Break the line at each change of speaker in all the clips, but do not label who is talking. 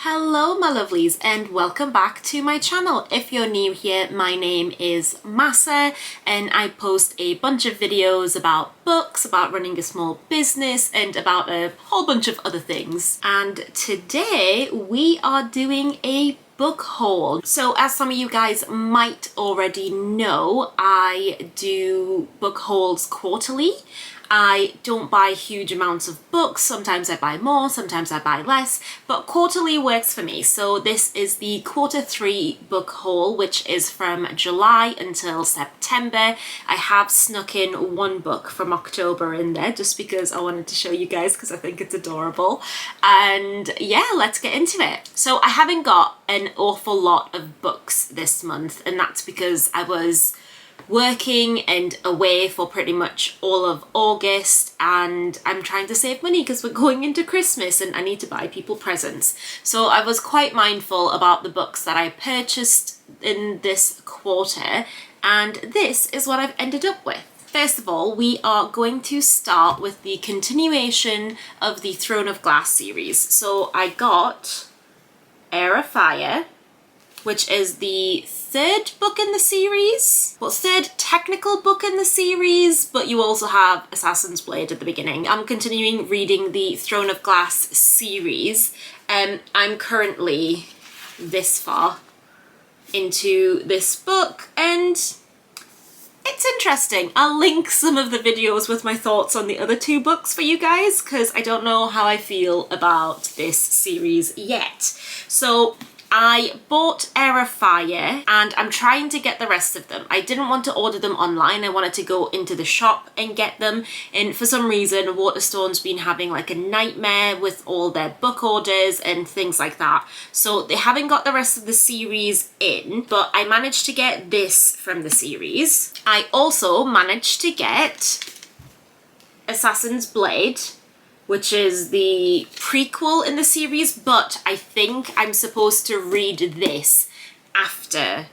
Hello my lovelies and welcome back to my channel. If you're new here, my name is Mahsa and I post a bunch of videos about books, about running a small business and about a whole bunch of other things. And today we are doing a book haul. So as some of you guys might already know, I do book hauls quarterly. I don't buy huge amounts of books, sometimes I buy more, sometimes I buy less, but quarterly works for me. So this is the quarter 3 book haul, which is from July until September. I have snuck in one book from October in there just because I wanted to show you guys because I think it's adorable. And yeah, let's get into it. So I haven't got an awful lot of books this month, and that's because I was working and away for pretty much all of August, and I'm trying to save money because we're going into Christmas and I need to buy people presents. So I was quite mindful about the books that I purchased in this quarter, and this is what I've ended up with. First of all, we are going to start with the continuation of the Throne of Glass series. So I got Heir of Fire, which is the third book in the series. Well, third technical book in the series, but you also have Assassin's Blade at the beginning. I'm continuing reading the Throne of Glass series. I'm currently this far into this book and it's interesting. I'll link some of the videos with my thoughts on the other 2 books for you guys because I don't know how I feel about this series yet. So I bought Heir of Fire and I'm trying to get the rest of them. I didn't want to order them online. I wanted to go into the shop and get them. And for some reason, Waterstone's been having like a nightmare with all their book orders and things like that. So they haven't got the rest of the series in, but I managed to get this from the series. I also managed to get Assassin's Blade, which is the prequel in the series, but I think I'm supposed to read this after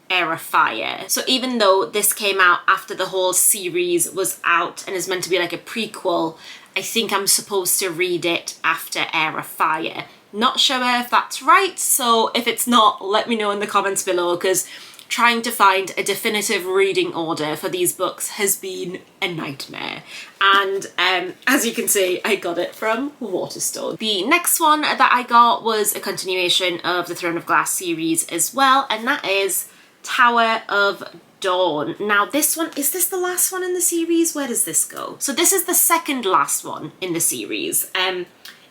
Heir of Fire. So even though this came out after the whole series was out and is meant to be like a prequel, I think I'm supposed to read it after Heir of Fire. Not sure if that's right, so if it's not, let me know in the comments below, because trying to find a definitive reading order for these books has been a nightmare. And as you can see, I got it from Waterstone. The next one that I got was a continuation of the Throne of Glass series as well, and that is Tower of Dawn. Now this one, is this the last one in the series? Where does this go? So this is the second last one in the series.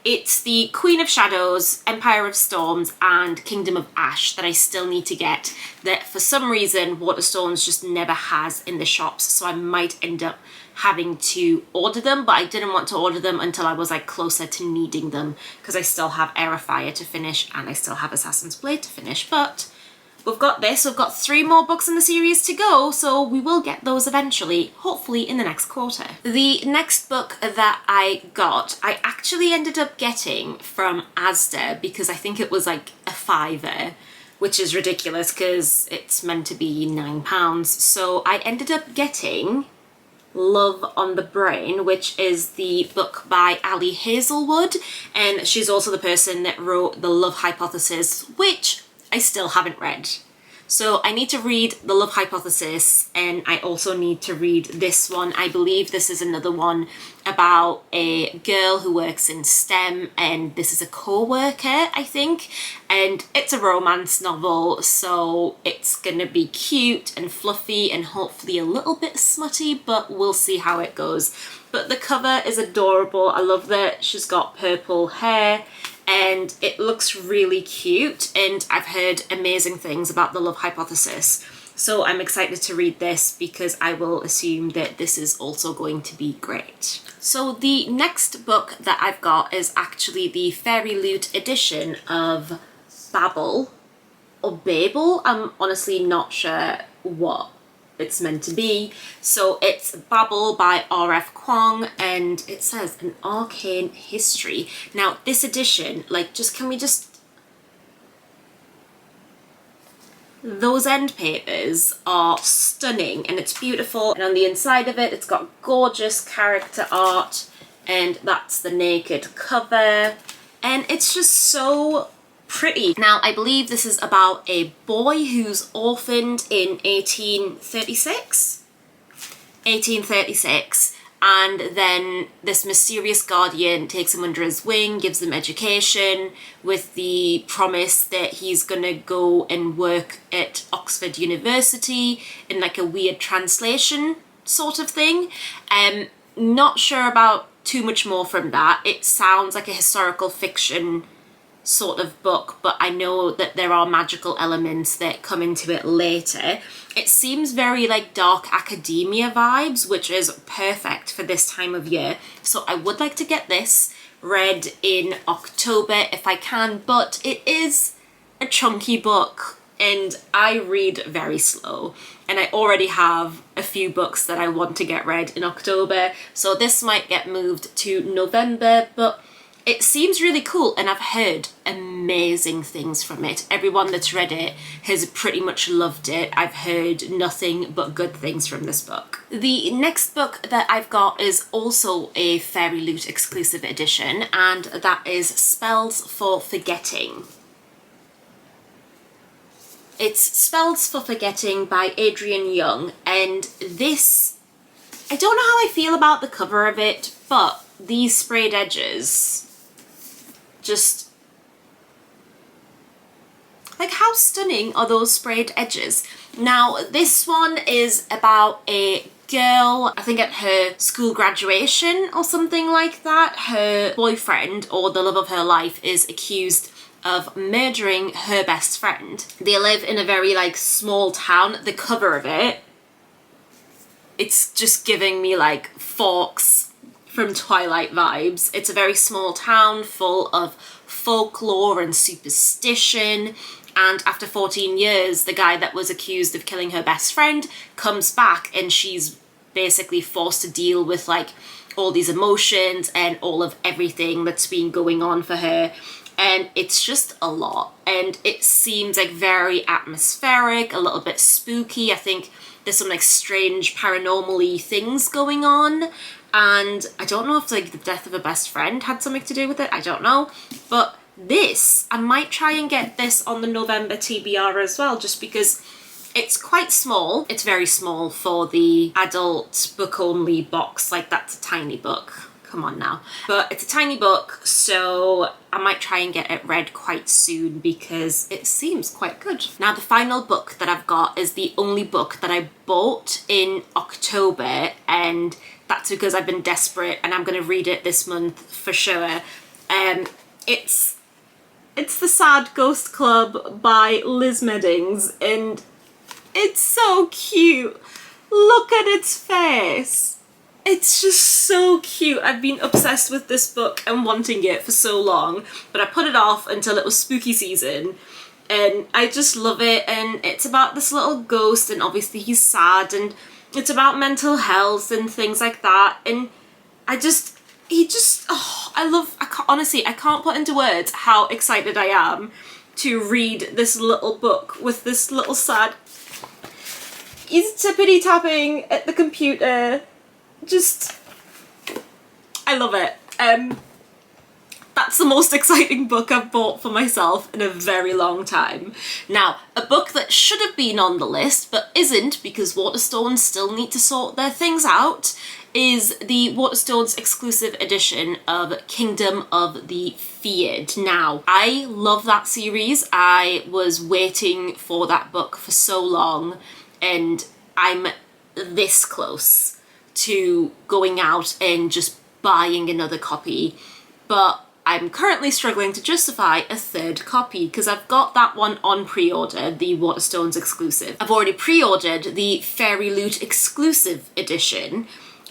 It's the Queen of Shadows, Empire of Storms, and Kingdom of Ash that I still need to get, that for some reason Waterstones just never has in the shops, so I might end up having to order them, but I didn't want to order them until I was like closer to needing them because I still have Heir of Fire to finish and I still have Assassin's Blade to finish. But we've got this, we've got 3 more books in the series to go, so we will get those eventually, hopefully in the next quarter. The next book that I got, I actually ended up getting from Asda because I think it was like a £5, which is ridiculous because it's meant to be £9. So I ended up getting Love on the Brain, which is the book by Ali Hazelwood, and she's also the person that wrote The Love Hypothesis, which I still haven't read. So I need to read The Love Hypothesis and I also need to read this one. I believe this is another one about a girl who works in STEM and this is a co-worker, I think, and it's a romance novel, so it's gonna be cute and fluffy and hopefully a little bit smutty, but we'll see how it goes. But the cover is adorable. I love that she's got purple hair and it looks really cute, and I've heard amazing things about The Love Hypothesis. So I'm excited to read this because I will assume that this is also going to be great. So the next book that I've got is actually the Fairy Loot edition of Babel or Babel. I'm honestly not sure what it's meant to be. So it's Babel by R.F. Kuang and it says An Arcane History. Now this edition, like, those end papers are stunning and it's beautiful, and on the inside of it, it's got gorgeous character art, and that's the naked cover, and it's just so pretty. Now, I believe this is about a boy who's orphaned in 1836? 1836. And then this mysterious guardian takes him under his wing, gives him education with the promise that he's gonna go and work at Oxford University in like a weird translation sort of thing. Not sure about too much more from that. It sounds like a historical fiction sort of book, but I know that there are magical elements that come into it later. It seems very like dark academia vibes, which is perfect for this time of year. So I would like to get this read in October if I can, but it is a chunky book and I read very slow. And I already have a few books that I want to get read in October, so this might get moved to November, but it seems really cool and I've heard amazing things from it. Everyone that's read it has pretty much loved it. I've heard nothing but good things from this book. The next book that I've got is also a Fairy Loot exclusive edition, and that is Spells for Forgetting. It's Spells for Forgetting by Adrian Young, and this, I don't know how I feel about the cover of it, but these sprayed edges, just, like, how stunning are those sprayed edges? Now, this one is about a girl, I think at her school graduation or something like that. Her boyfriend, or the love of her life, is accused of murdering her best friend. They live in a very like small town. The cover of it, it's just giving me like Forks from Twilight vibes. It's a very small town full of folklore and superstition, and after 14 years the guy that was accused of killing her best friend comes back and she's basically forced to deal with like all these emotions and all of everything that's been going on for her. And it's just a lot, and it seems like very atmospheric, a little bit spooky. I think there's some like strange paranormal-y things going on, and I don't know if like the death of a best friend had something to do with it, I don't know. But this, I might try and get this on the November TBR as well, just because it's quite small. It's very small for the adult book only box, like that's a tiny book. Come on now. But it's a tiny book, so I might try and get it read quite soon because it seems quite good. Now, the final book that I've got is the only book that I bought in October, and that's because I've been desperate and I'm going to read it this month for sure. It's The Sad Ghost Club by Liz Meddings, and it's so cute. Look at its face. It's just so cute. I've been obsessed with this book and wanting it for so long, but I put it off until it was spooky season, and I just love it. And it's about this little ghost, and obviously he's sad, and it's about mental health and things like that. And honestly, I can't put into words how excited I am to read this little book with this little sad, he's tippity tapping at the computer. Just, I love it. That's the most exciting book I've bought for myself in a very long time. Now, a book that should have been on the list but isn't because Waterstones still need to sort their things out is the Waterstones exclusive edition of Kingdom of the Feared. Now, I love that series. I was waiting for that book for so long, and I'm this close to going out and just buying another copy, but I'm currently struggling to justify a third copy because I've got that one on pre-order, the Waterstones exclusive. I've already pre-ordered the Fairy Loot exclusive edition,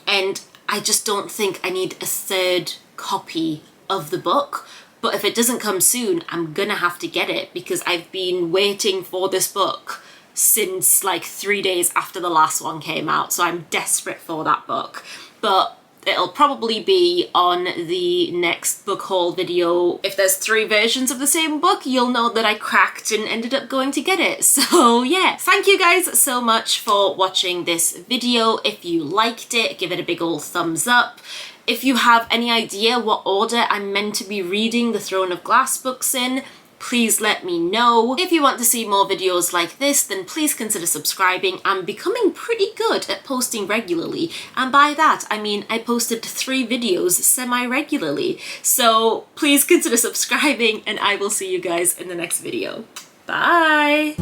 and I just don't think I need a third copy of the book. But if it doesn't come soon, I'm gonna have to get it because I've been waiting for this book since like 3 days after the last one came out, so I'm desperate for that book. But it'll probably be on the next book haul video. If there's 3 versions of the same book, you'll know that I cracked and ended up going to get it. So yeah, thank you guys so much for watching this video. If you liked it, give it a big old thumbs up. If you have any idea what order I'm meant to be reading the Throne of Glass books in, please let me know. If you want to see more videos like this, then please consider subscribing. I'm becoming pretty good at posting regularly, and by that I mean I posted 3 videos semi-regularly. So please consider subscribing, and I will see you guys in the next video. Bye!